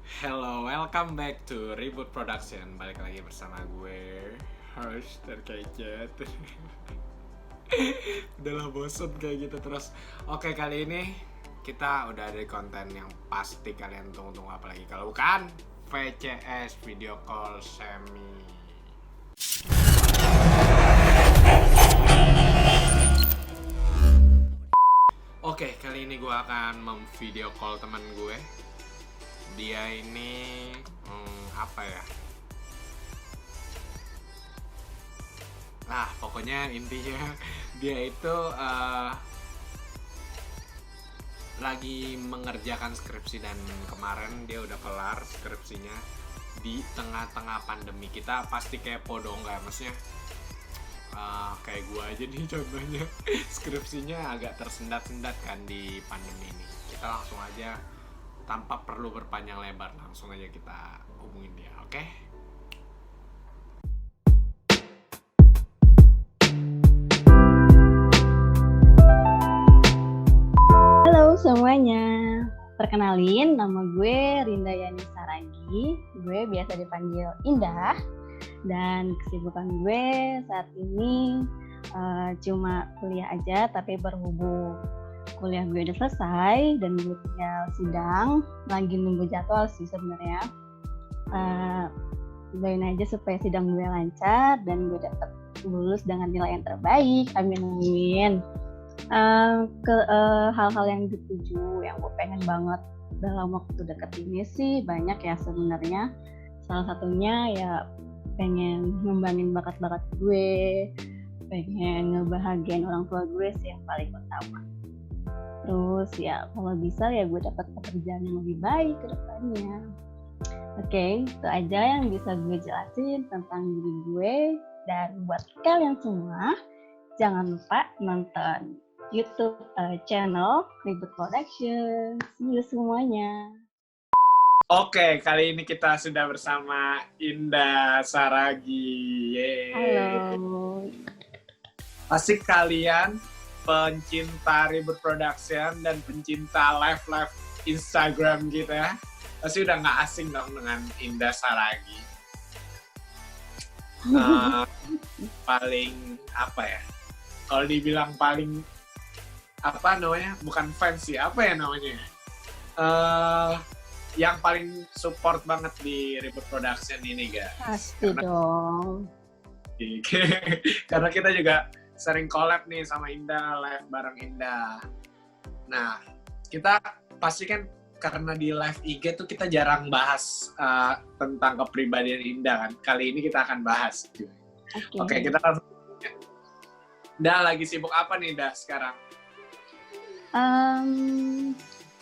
Hello, welcome back to Reboot Production. Balik lagi bersama gue, Harsh terkejut. Udahlah bosen kayak gitu terus. Oke, kali ini kita udah ada konten yang pasti kalian tunggu-tunggu, apalagi kalau bukan VCS, video call semi. Oke, kali ini gue akan memvideo call teman gue. Dia ini apa ya? Nah, pokoknya intinya dia itu lagi mengerjakan skripsi dan kemarin dia udah kelar skripsinya di tengah-tengah pandemi. Kita pasti kepo dong, nggak? Maksudnya kayak gue aja nih contohnya skripsinya agak tersendat-sendat kan di pandemi ini. Kita langsung aja tanpa perlu berpanjang lebar, langsung aja kita hubungin dia, oke? Halo semuanya, perkenalin nama gue Rinda Yani Saragi, gue biasa dipanggil Indah, dan kesibukan gue saat ini cuma kuliah aja, tapi berhubung kuliah gue udah selesai dan gue tinggal sidang, lagi nunggu jadwal sih sebenarnya. Doain aja supaya sidang gue lancar dan gue dapat lulus dengan nilai yang terbaik, amin. Hal-hal yang dituju yang gue pengen banget dalam waktu dekat ini sih banyak ya sebenarnya. Salah satunya ya pengen ngembangin bakat-bakat gue, pengen ngebahagiain orang tua gue sih yang paling utama. Terus ya kalau bisa ya gue dapat pekerjaan yang lebih baik ke depannya. Oke, itu aja yang bisa gue jelasin tentang diri gue. Dan buat kalian semua, jangan lupa nonton YouTube channel Reboot Production. See you semuanya. Oke, kali ini kita sudah bersama Indah Saragi. Yeay. Halo. Pasti kalian pencinta Reboot Production dan pencinta live Instagram kita pasti udah nggak asing dong dengan Indah Saragi. Paling apa ya? Kalau dibilang paling apa namanya? Bukan fans sih, apa ya namanya? Yang paling support banget di Reboot Production ini, guys. Pasti dong. Karena kita juga sering collab nih sama Indah, live bareng Indah. Nah, kita pasti kan karena di live IG tuh kita jarang bahas tentang kepribadian Indah kan. Kali ini kita akan bahas. Oke, kita langsung. Dah, lagi sibuk apa nih Dah sekarang?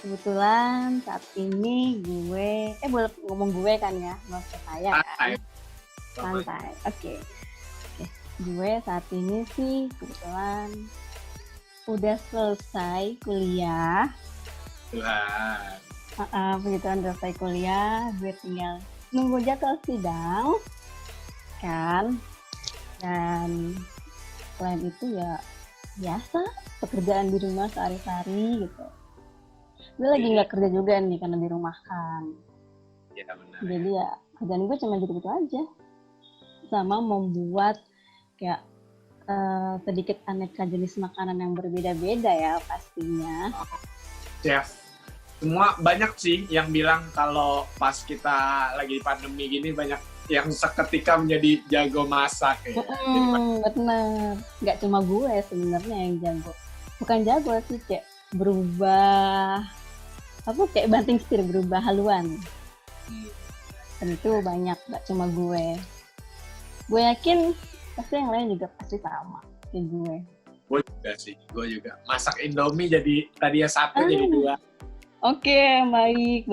Kebetulan saat ini gue, boleh ngomong gue kan ya, nggak usah saya kan? Santai, oke. Gue saat ini sih kebetulan udah selesai kuliah. Tuhan. Begitu selesai kuliah, gue tinggal nunggu jadwal sidang kan. Dan selain itu ya biasa pekerjaan di rumah sehari-hari gitu. Gue lagi nggak kerja juga nih karena di rumah kan. Ya benar. Jadi ya kerjaan gue cuma gitu-gitu aja. Sama membuat kayak sedikit aneka jenis makanan yang berbeda-beda ya pastinya. Chef. Semua banyak sih yang bilang kalau pas kita lagi pandemi gini banyak yang seketika menjadi jago masak ya. Bener. Nggak cuma gue sebenarnya yang jago. Bukan jago sih, kayak berubah kayak banting setir, berubah haluan. Dan itu banyak, nggak cuma gue. Gue yakin pasti yang lain juga pasti sama kayak gue. Gue juga masak Indomie jadi tadinya satu jadi dua. Oke, baik.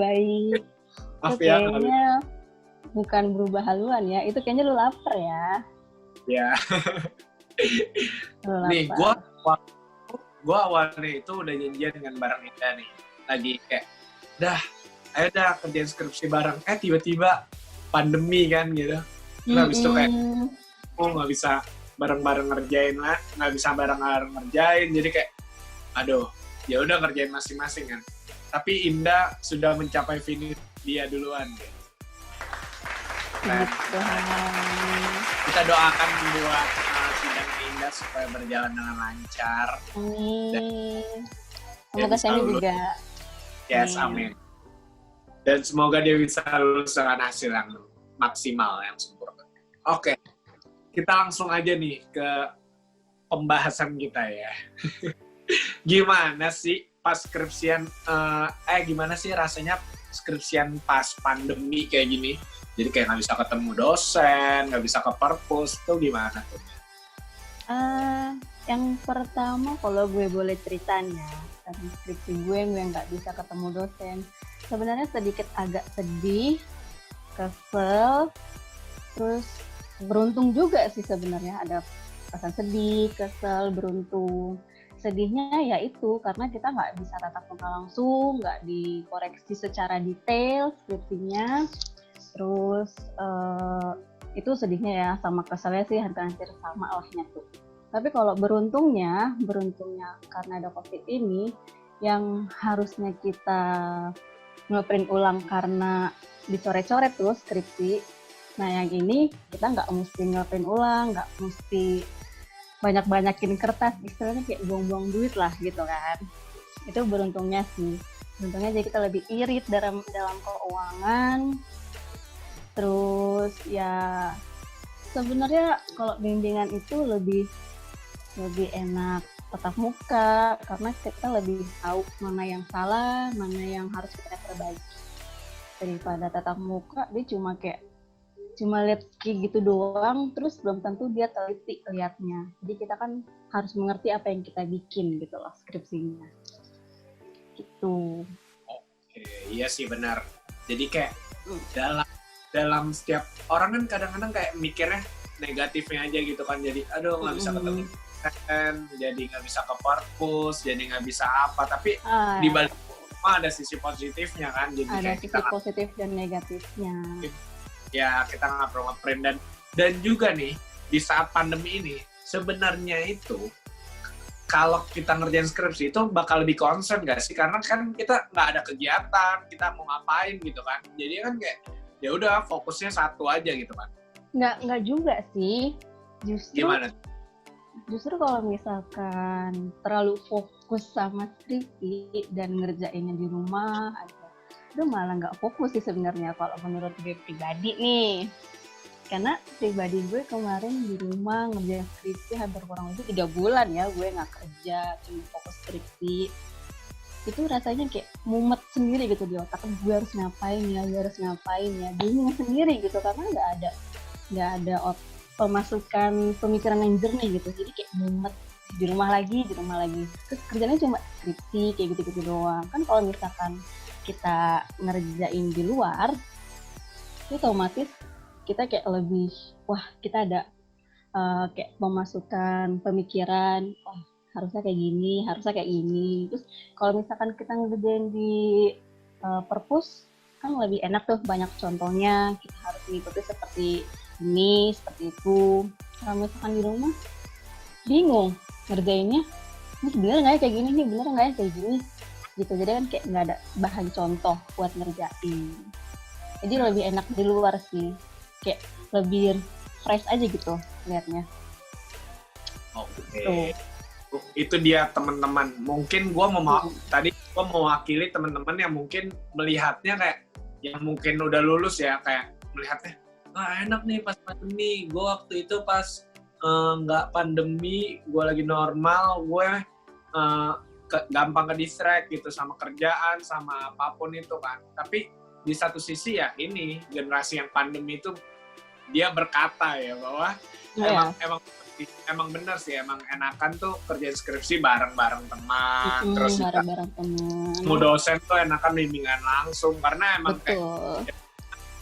Maaf Itu ya, kayaknya bukan berubah haluan ya, itu kayaknya lu lapar ya. Ya. Nih, gue awalnya itu udah janjian dengan bareng Indah nih. Lagi kayak, ayo kerjain skripsi bareng. Tiba-tiba pandemi kan gitu. Terus habis itu kayak, nggak bisa bareng-bareng ngerjain lah, nggak bisa bareng-bareng ngerjain. Jadi kayak, aduh, ya udah ngerjain masing-masing kan. Tapi Indah sudah mencapai finish dia duluan guys. Puji Tuhan. Kita doakan buat sidang Indah supaya berjalan dengan lancar. Amin. Semoga bisa Semi lulus. juga. Yes, amin. Dan semoga dia bisa lulus dengan hasil yang maksimal, yang sempurna. Oke, kita langsung aja nih ke pembahasan kita ya. Gimana sih pas skripsian, gimana sih rasanya skripsian pas pandemi kayak gini? Jadi kayak nggak bisa ketemu dosen, nggak bisa ke perpus, tuh gimana tuh? Yang pertama kalau gue boleh ceritanya, tentang skripsi gue nggak bisa ketemu dosen. Sebenarnya sedikit agak sedih, kesel, terus beruntung juga sih sebenarnya, ada perasaan sedih, kesel, beruntung. Sedihnya ya itu karena kita nggak bisa tatap muka langsung, nggak dikoreksi secara detail skripsinya. Terus itu sedihnya ya, sama keselnya sih hampir sama lahnya tuh. Tapi kalau beruntungnya karena ada COVID ini, yang harusnya kita ngeprint ulang karena dicoret-coret tuh skripsi. Nah yang ini kita nggak mesti ngeprint ulang, nggak mesti banyak-banyakin kertas, istilahnya kayak buang-buang duit lah gitu kan. Itu beruntungnya sih. Beruntungnya jadi kita lebih irit dalam keuangan. Terus ya sebenarnya kalau bimbingan itu lebih enak tatap muka karena kita lebih tahu mana yang salah, mana yang harus kita perbaiki. Daripada tatap muka dia cuma lihat kayak gitu doang, terus belum tentu dia teliti lihatnya. Jadi kita kan harus mengerti apa yang kita bikin gitu loh skripsinya. Gitu. Oke, iya sih benar. Jadi kayak dalam setiap orang kan kadang-kadang kayak mikirnya negatifnya aja gitu kan, jadi aduh nggak bisa ketemu kan, jadi nggak bisa ke perpus, jadi nggak bisa apa, tapi di balik semua ada sisi positifnya kan, jadi ada kayak sisi kita positif dan negatifnya. Ya kita nggak perlu nge-print dan juga nih di saat pandemi ini sebenarnya itu kalau kita ngerjain skripsi itu bakal lebih concern gak sih, karena kan kita nggak ada kegiatan, kita mau ngapain gitu kan, jadi kan kayak ya udah fokusnya satu aja gitu kan. Nggak juga sih, Gimana? Justru kalau misalkan terlalu fokus sama skripsi dan ngerjainnya di rumah aja, itu malah nggak fokus sih sebenarnya kalau menurut gue pribadi nih. Karena pribadi gue kemarin di rumah ngerjain skripsi hampir kurang lebih 3 bulan ya, gue nggak kerja, cuma fokus skripsi. Itu rasanya kayak mumet sendiri gitu di otak, gue harus ngapain ya, bingung sendiri gitu karena nggak ada pemasukan pemikiran yang jernih gitu, jadi kayak mumet di rumah lagi, terus kerjanya cuma skripsi kayak gitu doang. Kan kalau misalkan kita ngerjain di luar, itu otomatis kita kayak lebih, kita ada kayak pemasukan pemikiran, harusnya kayak gini. Terus kalau misalkan kita ngerjain di perpus, kan lebih enak tuh, banyak contohnya, kita harus mengikuti seperti ini, seperti itu. Kalau misalkan di rumah, bingung ngerjainnya, ini bener nggak ya kayak gini, ini bener nggak ya kayak gini, gitu. Jadi kan kayak nggak ada bahan contoh buat ngerjain. Jadi lebih enak di luar sih, kayak lebih fresh aja gitu liatnya. Oke. Itu dia teman-teman. Mungkin tadi gue mewakili teman-teman yang mungkin melihatnya kayak yang mungkin udah lulus ya, kayak melihatnya enak nih pas pandemi. Gue waktu itu pas nggak pandemi, gue lagi normal, gue gampang ke distract gitu sama kerjaan, sama apapun itu kan. Tapi di satu sisi ya ini generasi yang pandemi itu dia berkata ya bahwa emang benar sih, emang enakan tuh kerjain skripsi bareng-bareng teman, terus bareng-bareng teman. Mau dosen tuh enakan bimbingan langsung karena emang betul. Kayak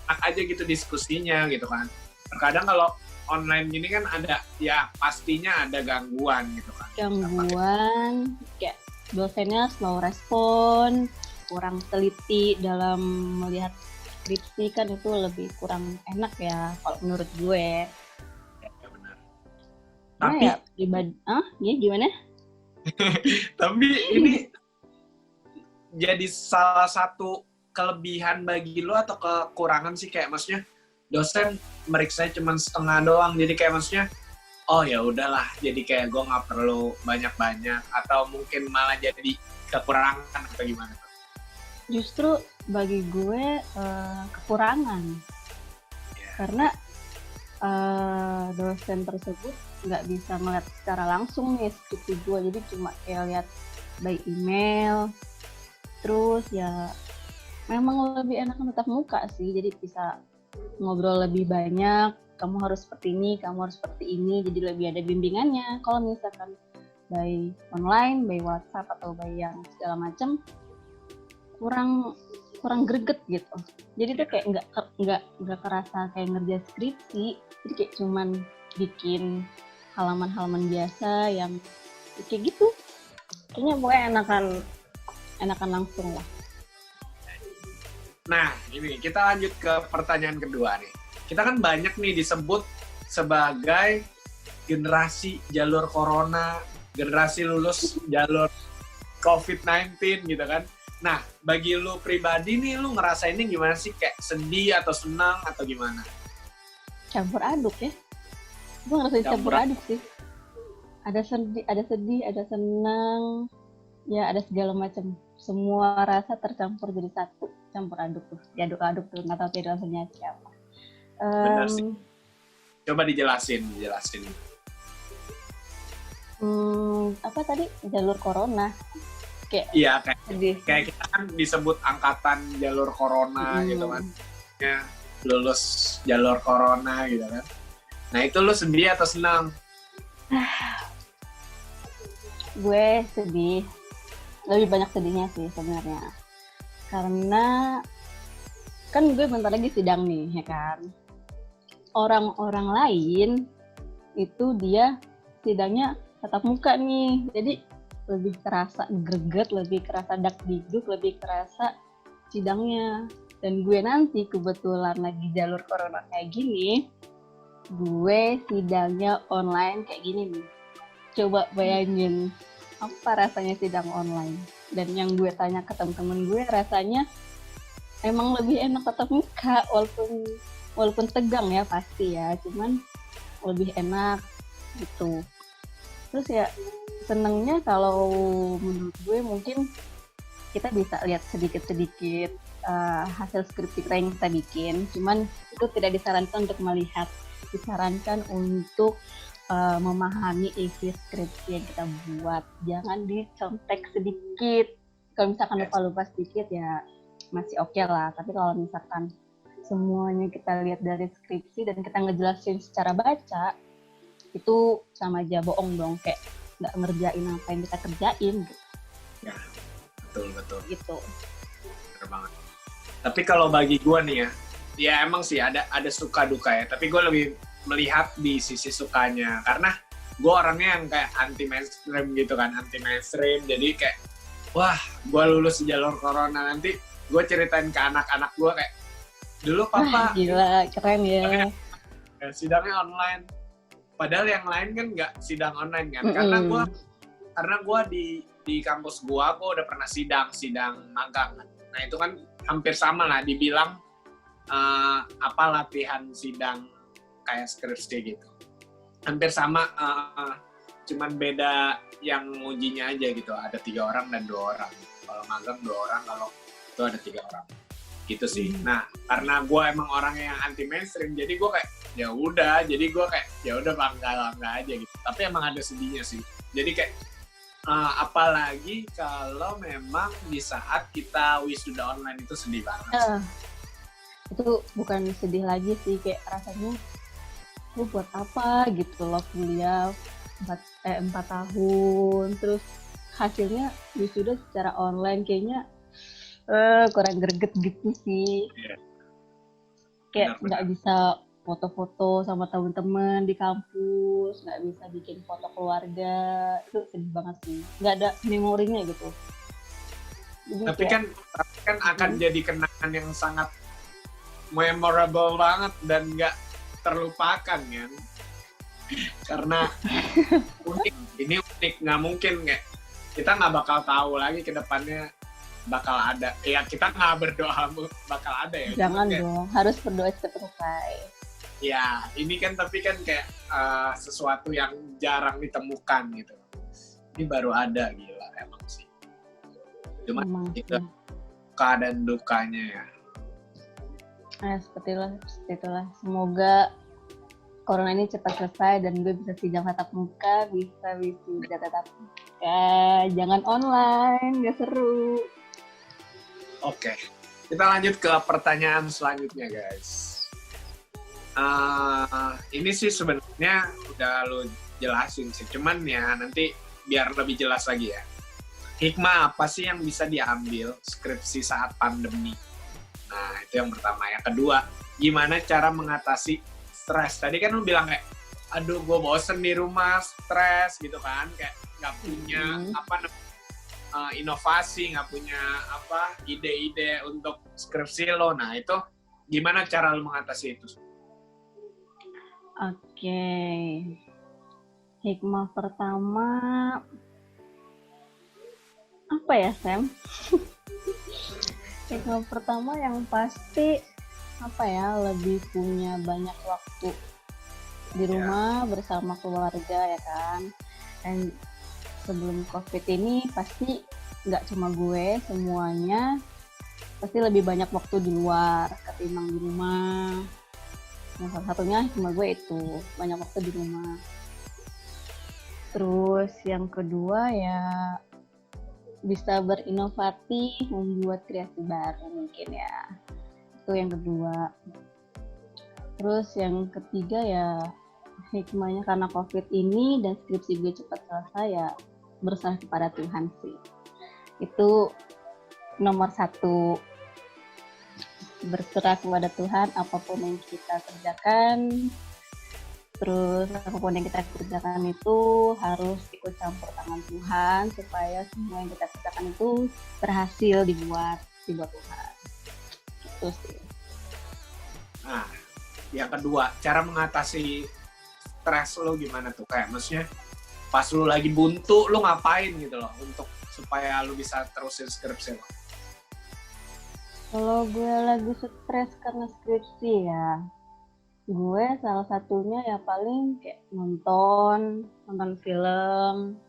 enak aja gitu diskusinya gitu kan. Terkadang kalau online gini kan ada ya pastinya ada gangguan gitu kan. Gangguan, kayak dosennya slow respon, kurang teliti dalam melihat skripsi, kan itu lebih kurang enak ya kalau menurut gue. Ya benar. Tapi ya pribadi, gimana? Tapi ini jadi salah satu kelebihan bagi lu atau kekurangan sih, kayak maksudnya dosen meriksanya cuma setengah doang, jadi kayak maksudnya oh ya udahlah, jadi kayak gue nggak perlu banyak-banyak, atau mungkin malah jadi kekurangan atau gimana? Justru bagi gue kekurangan, Ya. karena dosen tersebut nggak bisa ngeliat secara langsung nih skripsi gue, jadi cuma kayak lihat by email. Terus ya memang lebih enak tatap muka sih, jadi bisa ngobrol lebih banyak, kamu harus seperti ini, kamu harus seperti ini, jadi lebih ada bimbingannya. Kalau misalkan by online, by WhatsApp atau by yang segala macam, kurang greget gitu. Jadi tuh kayak nggak kerasa kayak ngerjain skripsi, jadi kayak cuman bikin halaman-halaman biasa yang kayak gitu. Kayaknya pokoknya enakan langsung lah. Nah, ini kita lanjut ke pertanyaan kedua nih. Kita kan banyak nih disebut sebagai generasi jalur corona, generasi lulus jalur COVID-19 gitu kan. Nah, bagi lu pribadi nih, lu ngerasainnya gimana sih? Kayak sedih atau senang atau gimana? Campur aduk ya. Gue ngerasain campur aduk sih. Ada sedih, ada senang, ya ada segala macam. Semua rasa tercampur jadi satu, campur aduk tuh. Diaduk-aduk tuh, nggak tahu kayak rasanya siapa. Benar sih. Coba dijelasin. Apa tadi? Jalur corona. Iya, sedih. Kayak kita kan disebut angkatan jalur corona gitu kan. Ya, lulus jalur corona gitu kan. Nah, itu lu sedih atau senang? Gue sedih. Lebih banyak sedihnya sih sebenarnya. Karena kan gue bentar lagi sidang nih, ya kan. Orang-orang lain itu dia sidangnya tatap muka nih. Jadi lebih kerasa greget, lebih kerasa dakdikduk, lebih kerasa sidangnya. Dan gue nanti kebetulan lagi jalur corona kayak gini, gue sidangnya online kayak gini nih. Coba bayangin apa rasanya sidang online. Dan yang gue tanya ke temen-temen gue, rasanya emang lebih enak tatap muka, walaupun tegang ya pasti ya, cuman lebih enak gitu. Terus ya senengnya kalau menurut gue mungkin kita bisa lihat sedikit-sedikit hasil skripsi kita yang kita bikin, cuman itu tidak disarankan untuk melihat, disarankan untuk memahami isi skripsi yang kita buat. Jangan dicontek sedikit, kalau misalkan lupa-lupa sedikit ya masih oke lah, tapi kalau misalkan semuanya kita lihat dari skripsi dan kita ngejelasin secara baca, itu sama aja bohong dong, kayak nggak ngerjain apa yang kita kerjain gitu. Ya, betul. Gitu. Bener banget. Tapi kalau bagi gue nih ya emang sih ada suka duka ya. Tapi gue lebih melihat di sisi sukanya, karena gue orangnya yang kayak anti mainstream gitu kan, Jadi kayak, wah, gue lulus di jalur corona, nanti gue ceritain ke anak-anak gue kayak, dulu papa gila, keren ya. Sidangnya online. Padahal yang lain kan nggak sidang online kan, karena gue di kampus gue udah pernah sidang magang kan. Nah itu kan hampir sama lah, dibilang latihan sidang kayak skripsi gitu, hampir sama, cuman beda yang ujinya aja gitu, ada 3 orang dan 2 orang. Kalau magang 2 orang, kalau itu ada 3 orang gitu sih. Nah karena gue emang orang yang anti mainstream, jadi gue kayak ya udah bangga aja gitu. Tapi emang ada sedihnya sih. Jadi kayak apalagi kalau memang di saat kita wisuda online itu sedih banget. Itu bukan sedih lagi sih, kayak rasanya lu buat apa gitu loh, kuliah 4 tahun terus hasilnya wisuda secara online, kayaknya kurang greget gitu sih. Kayak nggak bisa foto-foto sama teman-teman di kampus, nggak bisa bikin foto keluarga, itu sedih banget sih, nggak ada memorinya gitu. Jadi tapi kan akan jadi kenangan yang sangat memorable banget dan nggak terlupakan kan, karena unik, nggak mungkin kayak kita nggak bakal tahu lagi ke depannya bakal ada. Ya kita nggak berdoa bakal ada ya. Jangan kayak, dong, harus berdoa cepat selesai. ya ini kan tapi kan kayak sesuatu yang jarang ditemukan gitu. Ini baru ada, gila emang sih. Cuma itu keadaan dukanya ya. Seperti itulah. Semoga corona ini cepat selesai dan gue bisa sidang tatap muka, bisa wisuda tatap muka. Jangan online, gak seru. Oke, kita lanjut ke pertanyaan selanjutnya guys. Ini sih sebenarnya udah lo jelasin sih, cuman ya nanti biar lebih jelas lagi ya. Hikmah apa sih yang bisa diambil skripsi saat pandemi? Nah, itu yang pertama. Yang kedua, gimana cara mengatasi stres? Tadi kan lu bilang kayak, aduh gue bosen di rumah, stres gitu kan. Kayak nggak punya inovasi, nggak punya ide-ide untuk skripsi lo. Nah, itu gimana cara lu mengatasi itu? Oke. Hikmah pertama, apa ya, Sam? Hikmah pertama yang pasti lebih punya banyak waktu di rumah bersama keluarga ya kan. Dan sebelum COVID ini pasti nggak cuma gue, semuanya pasti lebih banyak waktu di luar ketimbang di rumah. Yang salah satunya cuma gue itu, banyak waktu di rumah. Terus yang kedua ya bisa berinovasi, membuat kreasi baru mungkin ya. Itu yang kedua. Terus yang ketiga ya hikmahnya karena COVID ini dan skripsi gue cepat selesai ya berserah kepada Tuhan sih. Itu nomor 1. Berserah kepada Tuhan apapun yang kita kerjakan. Terus apapun yang kita kerjakan itu harus ikut campur tangan Tuhan supaya semua yang kita kerjakan itu berhasil dibuat Tuhan. Itu sih. Nah, yang kedua, cara mengatasi stres lo gimana tuh? Kayak maksudnya pas lo lagi buntu, lo ngapain gitu loh untuk supaya lo bisa terusin skripsi lo? Kalau gue lagi stres karena skripsi ya, gue salah satunya ya paling kayak nonton film.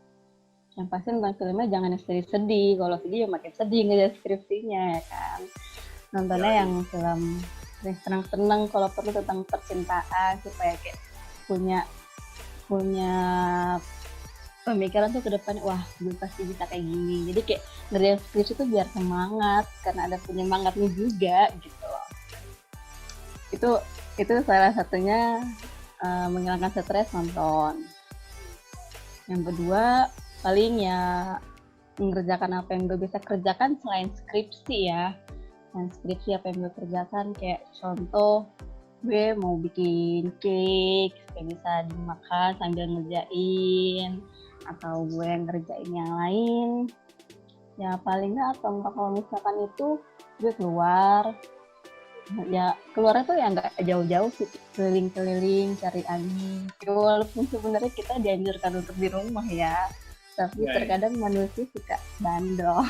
Yang pasti nonton filmnya jangan yang sedih-sedih, kalau sedih ya makin sedih ngejar skripsinya ya kan. Nontonnya yang film yang senang-senang, kalau perlu tentang percintaan supaya kayak punya pemikiran tuh ke depan, wah gue pasti bisa kayak gini. Jadi kayak ngerjain skripsi tuh biar semangat, karena ada penyemangatnya juga gitu loh. Itu salah satunya menghilangkan stres, nonton. Yang kedua paling ya mengerjakan apa yang gue bisa kerjakan selain skripsi ya. Dan skripsi apa yang gue kerjakan kayak contoh gue mau bikin cake supaya bisa dimakan sambil ngerjain, atau gue ngerjain yang lain ya paling nggak, atau enggak kalau misalkan itu gue keluarnya tuh ya nggak jauh-jauh sih, keliling-keliling cari angin. Walaupun sebenarnya kita dianjurkan untuk di rumah ya, tapi terkadang manusia suka bandel.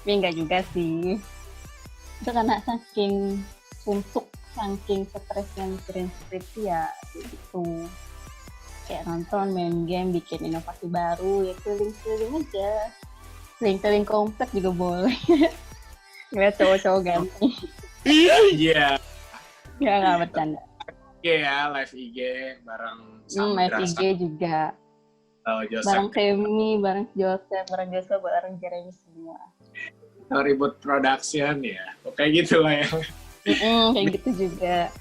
Tapi nggak juga sih, itu karena saking stresnya mikirin skripsi ya gitu. Kayak nonton, main game, bikin inovasi baru, ya keliling-keliling aja. Keliling-keliling komplek juga boleh. Ngeliat cowok-cowok ganteng. Iya. Ya nggak bercanda. Ya, live IG bareng sama live IG juga. Bareng Femi, bareng Joseph, bareng Jeremy semua. Ribut production ya. Kayak gitu lah ya. Kayak gitu juga.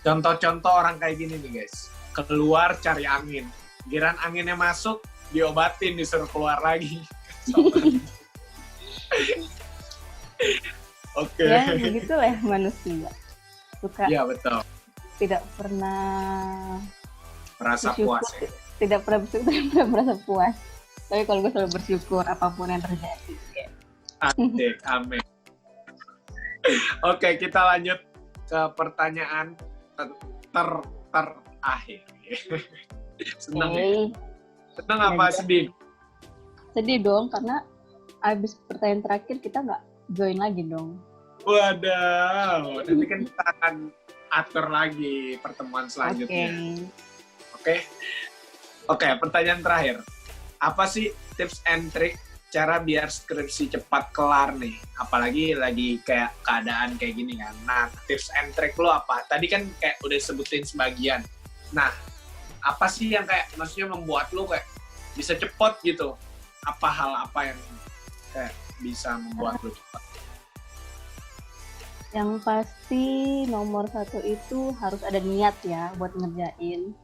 Contoh-contoh orang kayak gini nih guys. Keluar cari angin. Giran anginnya masuk, diobatin, disuruh keluar lagi. Oke. Ya, begitulah manusia. Suka. Iya, betul. Tidak pernah merasa puas ya. Tidak pernah merasa puas. Tapi kalau gue selalu bersyukur apapun yang terjadi. Ya. Asik, amin. Oke, kita lanjut ke pertanyaan terakhir. Seneng ya? Seneng apa sedih? Sedih dong, karena abis pertanyaan terakhir kita nggak join lagi dong. Waduh, nanti kan kita akan atur lagi pertemuan selanjutnya. Oke. Oke, pertanyaan terakhir. Apa sih tips and trick cara biar skripsi cepat kelar nih? Apalagi lagi kayak keadaan kayak gini kan. Nah, tips and trick lo apa? Tadi kan kayak udah sebutin sebagian. Nah, apa sih yang kayak maksudnya membuat lo kayak bisa cepet gitu? Apa hal apa yang kayak bisa membuat lo cepat? Yang pasti nomor satu itu harus ada niat ya buat ngerjain.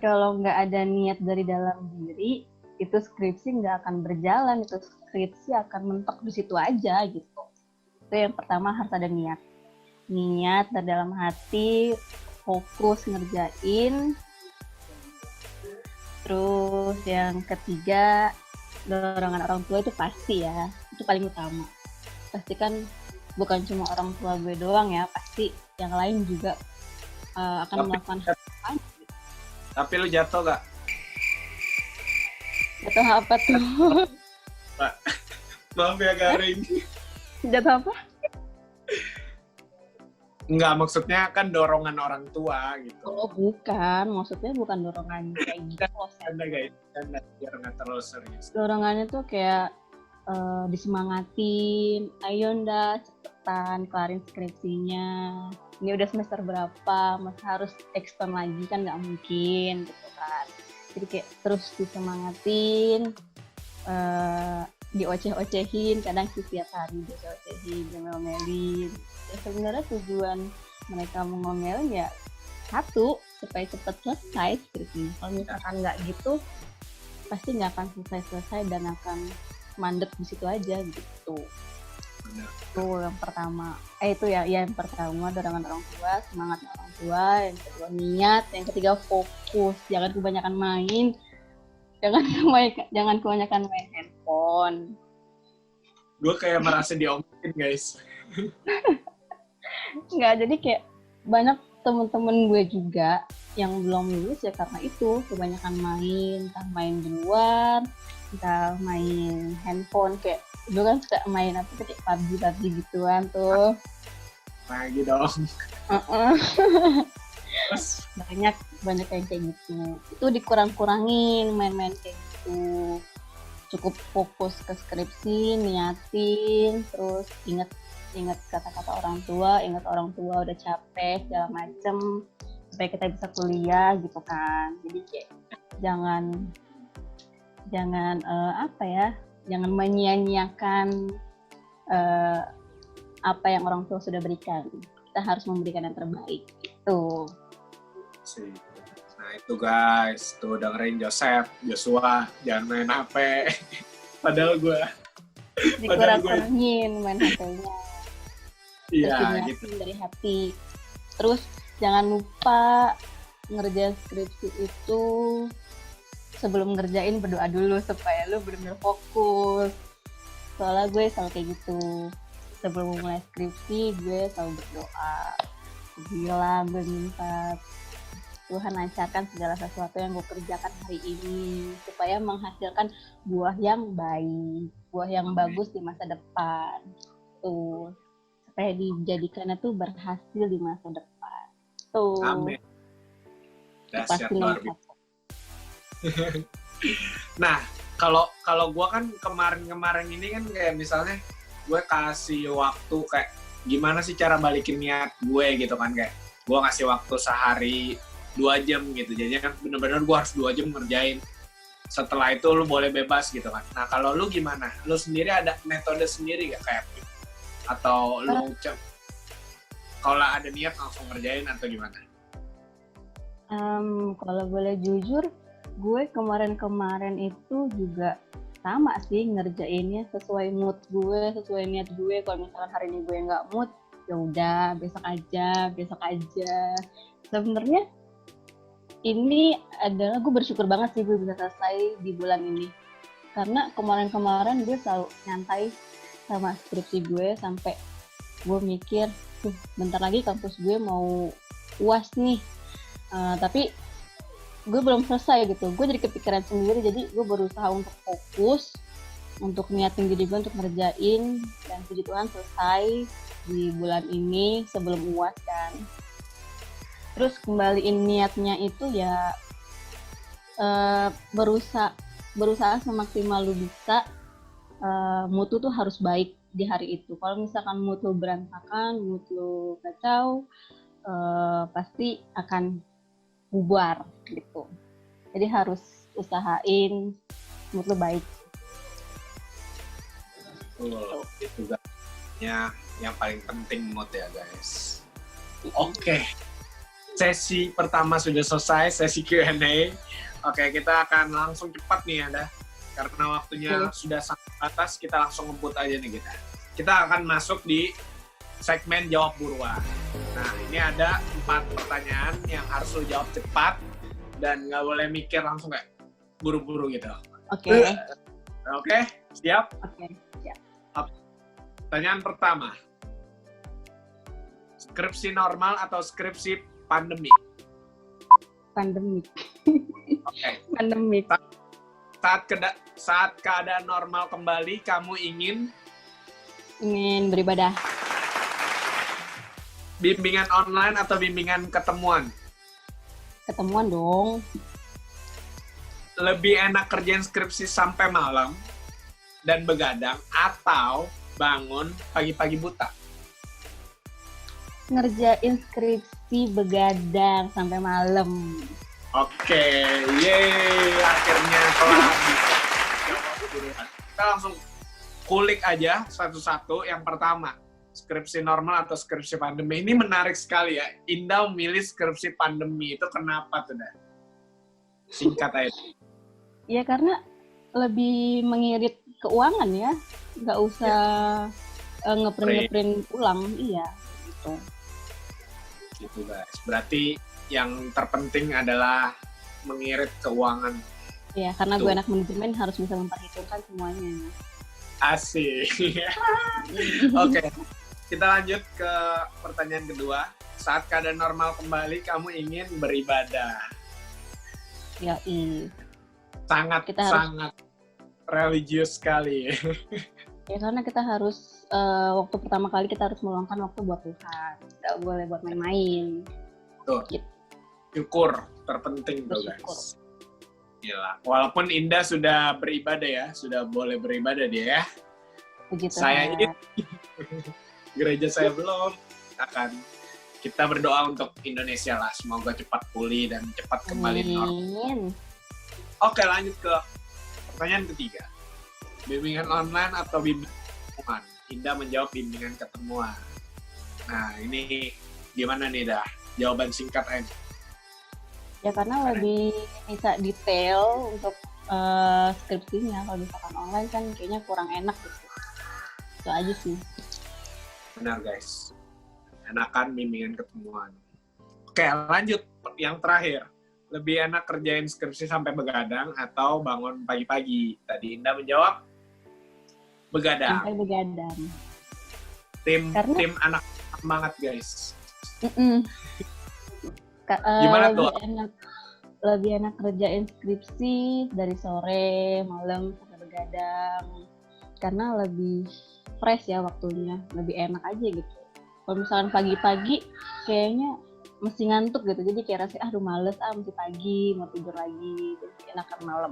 Kalau nggak ada niat dari dalam diri, itu skripsi nggak akan berjalan, itu skripsi akan mentok di situ aja gitu. Itu yang pertama, harus ada niat. Niat dari dalam hati, fokus ngerjain. Terus yang ketiga, dorongan orang tua itu pasti ya, itu paling utama. Pastikan bukan cuma orang tua gue doang ya, pasti yang lain juga akan melakukan hal yang sama. Tapi lu jatuh gak? Jatuh apa tuh? Pak, maaf ya garing. Jatuh apa? Enggak, maksudnya kan dorongan orang tua gitu. Oh bukan, maksudnya bukan dorongan kayak gitu. Canda guys, canda biar nggak terlalu serius. Dorongannya tuh kayak disemangatin, ayo ndak cepetan kelarin skripsinya. Ini udah semester berapa, masa harus extend lagi kan nggak mungkin gitu kan. Jadi kayak terus disemangatin, dioceh-ocehin, kadang sih tiap hari dioceh-ocehin, ngomel-ngomelin. Ya, sebenarnya tujuan mereka mengomelin ya satu, supaya cepat selesai skripsinya. Kalau misalkan nggak gitu, pasti nggak akan selesai dan akan mandek di situ aja gitu. Benar. Itu yang pertama. Itu ya yang pertama dorongan orang tua, semangat orang tua. Yang kedua niat, yang ketiga fokus. Jangan kebanyakan main, jangan kebanyakan main handphone. Gue kayak merasa diomongin guys. Nggak, jadi kayak banyak temen-temen gue juga yang belum lulus ya karena itu kebanyakan main, entah main di luar, entah main handphone. Kayak dulu kan suka main apa tuh kayak PUBG gituan tuh. Lagi dong. banyak yang kayak gitu. Itu dikurang-kurangin main-main kayak gitu. Cukup fokus ke skripsi, niatin, terus ingat kata-kata orang tua udah capek segala macem supaya kita bisa kuliah gitu kan. Jadi kayak jangan jangan menyia-nyiakan apa yang orang tua sudah berikan. Kita harus memberikan yang terbaik gitu. Nah itu guys, tuh dengerin Joshua jangan main HP. Padahal gue dikurang-kurangin main HP-nya. Iya gitu. Dari hati. Terus jangan lupa ngerjain skripsi itu sebelum ngerjain berdoa dulu supaya lu benar-benar fokus. Soalnya gue selalu kayak gitu. Sebelum mulai skripsi gue selalu berdoa. Gila, gue minta Tuhan lancarkan segala sesuatu yang gue kerjakan hari ini supaya menghasilkan buah yang baik, buah yang bagus di masa depan. Tuh, supaya dijadikannya tuh berhasil di masa depan. Tuh. Amin. Pasti nomor satu. Nah, kalau gue kan kemarin ini kan kayak misalnya gue kasih waktu kayak gimana sih cara balikin niat gue gitu kan, kayak gue ngasih waktu sehari 2 jam gitu, jadinya kan bener-bener gue harus 2 jam ngerjain. Setelah itu lu boleh bebas gitu kan. Nah kalau lu gimana? Lu sendiri ada metode sendiri gak kayak gitu? Atau lu kalau ada niat langsung ngerjain atau gimana? Kalau boleh jujur, gue kemarin itu juga sama sih ngerjainnya sesuai mood gue, sesuai niat gue. Kalau misalkan hari ini gue nggak mood, ya udah besok aja. Sebenarnya ini adalah gue bersyukur banget sih gue bisa selesai di bulan ini. Karena kemarin gue selalu nyantai sama skripsi gue sampai gue mikir, bentar lagi kampus gue mau UAS nih. Tapi gue belum selesai gitu. Gue jadi kepikiran sendiri, jadi gue berusaha untuk fokus untuk niatin diri gue untuk ngerjain, dan puji Tuhan selesai di bulan ini sebelum UAS kan. Terus kembaliin niatnya itu ya berusaha semaksimal lu bisa. Mood tuh harus baik di hari itu. Kalau misalkan mood lu berantakan, mood lu kacau, pasti akan bubar gitu. Jadi harus usahain mood lu baik. Itu yang paling penting mood ya guys. Oke. Sesi pertama sudah selesai, sesi Q&A. Oke, kita akan langsung cepat nih Anda. Karena waktunya sudah sangat batas, kita langsung ngebut aja nih kita. Kita akan masuk di segmen jawab buruan. Nah, ini ada 4 pertanyaan yang harus lo jawab cepat dan nggak boleh mikir langsung kayak buru-buru gitu. Oke. Oke, siap? Oke, siap. Pertanyaan pertama. Skripsi normal atau skripsi pandemi? Pandemik. Oke. Pandemik. Saat keadaan normal kembali, kamu ingin beribadah. Bimbingan online atau bimbingan ketemuan? Ketemuan dong. Lebih enak kerjain skripsi sampai malam dan begadang atau bangun pagi-pagi buta? Ngerjain skripsi begadang sampai malam. Oke, yeay, akhirnya kelar. Kita langsung kulik aja satu-satu. Yang pertama, skripsi normal atau skripsi pandemi. Ini menarik sekali ya. Indah memilih skripsi pandemi. Itu kenapa tuh, dah? Singkat aja. Ya karena lebih mengirit keuangan ya. Nggak usah ngeprint ulang. Iya, gitu. Gitu guys. Berarti yang terpenting adalah mengirit keuangan. Iya, karena gue anak manajemen harus bisa memperhitungkan semuanya. Asik. Oke, kita lanjut ke pertanyaan kedua. Saat keadaan normal kembali, kamu ingin beribadah? Ya, sangat religius sekali. Ya karena kita harus waktu pertama kali kita harus meluangkan waktu buat Tuhan. Nggak boleh buat main-main. Tuh. Gitu. Syukur terpenting tuh guys. Gila. Walaupun Indah sudah beribadah ya, sudah boleh beribadah dia ya. Begitu. Saya ini gereja saya belum. Kita berdoa untuk Indonesia lah, semoga cepat pulih dan cepat kembali normal. Oke, lanjut ke pertanyaan ketiga. Bimbingan online atau bimbingan ketemuan? Indah menjawab bimbingan ketemuan. Nah, ini gimana nih dah? Jawaban singkat aja. Ya karena lebih bisa detail untuk skripsinya. Kalau misalkan online kan kayaknya kurang enak gitu. Itu aja sih. Benar guys. Enakan bimbingan ketemuan. Oke, lanjut. Yang terakhir. Lebih enak kerjain skripsi sampai begadang atau bangun pagi-pagi? Tadi Indah menjawab begadang. Sampai begadang. Tim anak semangat guys. Gimana tuh? Lebih enak kerjain skripsi dari sore, malam, sampai begadang. Karena lebih fresh ya waktunya, lebih enak aja gitu. Kalau misalkan pagi-pagi, kayaknya mesti ngantuk gitu. Jadi kayak rasanya, aduh males, mesti pagi, mau tidur lagi. Jadi enakan malam.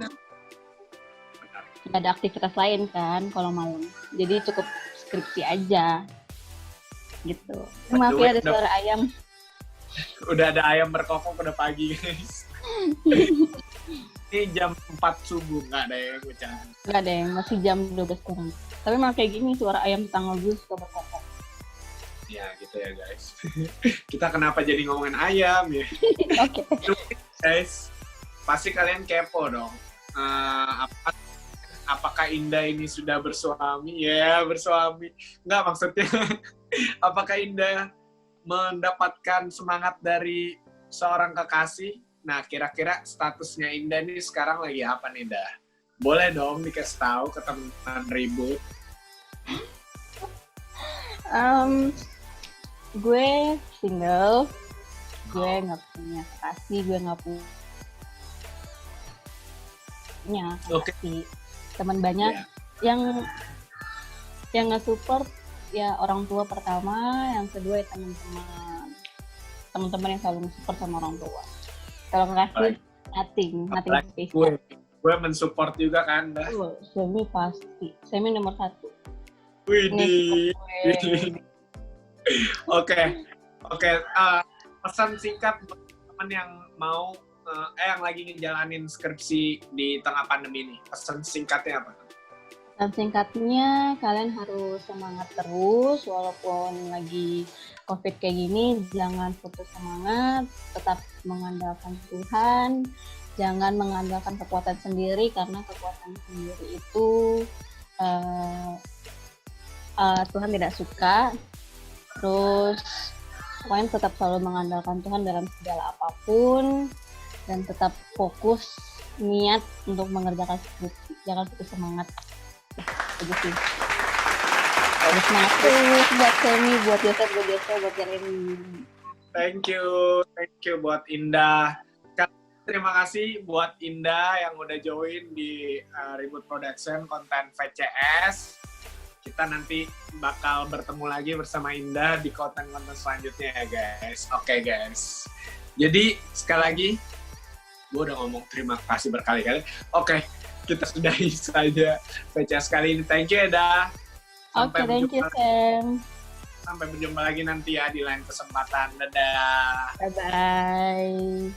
Nggak ada aktivitas lain kan kalau malam. Jadi cukup skripsi aja. Gitu. Maaf ya ada suara ayam. Udah ada ayam berkokok udah pagi guys. Ini jam 4 subuh, nggak ada yang bercanda. Nggak ada yang, masih jam 12 kurang. Tapi malah kayak gini suara ayam tanggal gue suka berkokok. Ya gitu ya guys. Kita kenapa jadi ngomongin ayam ya? Oke. Guys, pasti kalian kepo dong. Apakah Indah ini sudah bersuami? Ya bersuami. Nggak maksudnya. Apakah Indah mendapatkan semangat dari seorang kekasih? Nah, kira-kira statusnya Indah ini sekarang lagi apa nih, Indah? Boleh dong dikasih tahu ke teman ribut. Gue single, gue nggak punya kekasih, gue nggak punya kekasih. Teman banyak yang nge-support ya orang tua pertama, yang kedua ya teman-teman yang selalu nge-support sama orang tua. Kalau ngasih nothing Apalagi spesial. gue mensupport juga kan. Semi pasti, Semi nomor 1. Widih. Oke. Pesan singkat buat teman yang mau yang lagi ngejalanin skripsi di tengah pandemi ini. Pesan singkatnya apa? Dan singkatnya, kalian harus semangat terus, walaupun lagi COVID kayak gini, jangan putus semangat, tetap mengandalkan Tuhan, jangan mengandalkan kekuatan sendiri, karena kekuatan sendiri itu Tuhan tidak suka. Terus, pokoknya tetap selalu mengandalkan Tuhan dalam segala apapun, dan tetap fokus, niat untuk mengerjakan skripsi, jangan putus semangat. Itu sih. Harus semangat terus buat Semi, buat Yosef, buat Jeremy. Thank you buat Indah. Terima kasih buat Indah yang udah join di Ribut Production konten VCS. Kita nanti bakal bertemu lagi bersama Indah di konten-konten selanjutnya ya guys. Oke guys. Jadi sekali lagi, gue udah ngomong terima kasih berkali-kali. Oke, kita sudahi saja VCS kali ini. Thank you Eda. Oke, thank you Sam. Sampai berjumpa lagi nanti ya di lain kesempatan. Dadah. Bye-bye.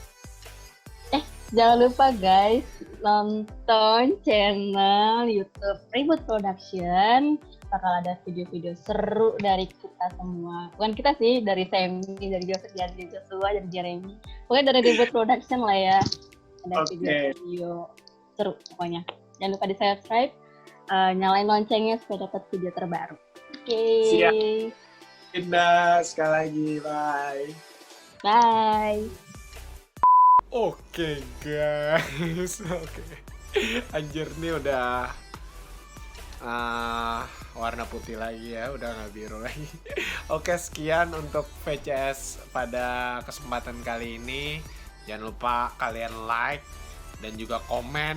Jangan lupa guys, nonton channel YouTube Ribut Production. Bakal ada video-video seru dari kita semua. Bukan kita sih, dari Semi, dari Joseph, dari Joshua, dari Jeremy. Pokoknya dari Ribut Production lah ya. Ada video-video seru pokoknya. Jangan lupa di-subscribe, nyalain loncengnya supaya dapat video terbaru. Oke. Siap. Indah, sekali lagi. Bye. Bye. Oke guys. Oke. Anjir nih udah warna putih lagi ya, udah nggak biru lagi. Oke, sekian untuk VCS pada kesempatan kali ini. Jangan lupa kalian like dan juga komen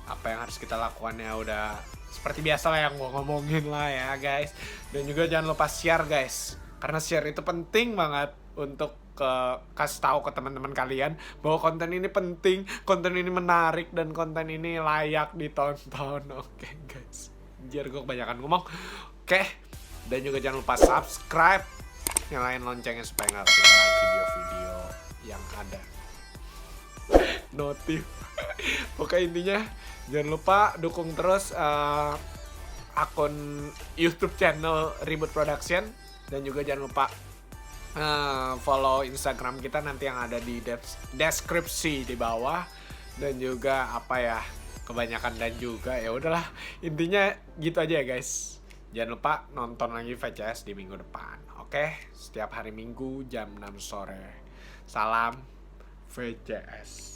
apa yang harus kita lakukan ya. Udah seperti biasa lah yang gue ngomongin lah ya guys. Dan juga jangan lupa share guys, karena share itu penting banget untuk kasih tahu ke teman-teman kalian bahwa konten ini penting, konten ini menarik, dan konten ini layak ditonton. Oke guys, biar gue kebanyakan ngomong. Oke, dan juga jangan lupa subscribe, nyalain loncengnya supaya nggak ketinggalan video-video yang ada notif. Oke, intinya jangan lupa dukung terus akun YouTube channel Ribut Production, dan juga jangan lupa follow Instagram kita nanti yang ada di deskripsi di bawah. Dan juga apa ya, kebanyakan dan juga ya udahlah, intinya gitu aja ya guys. Jangan lupa nonton lagi VCS di minggu depan. Oke, setiap hari Minggu jam 6 sore. Salam VCS.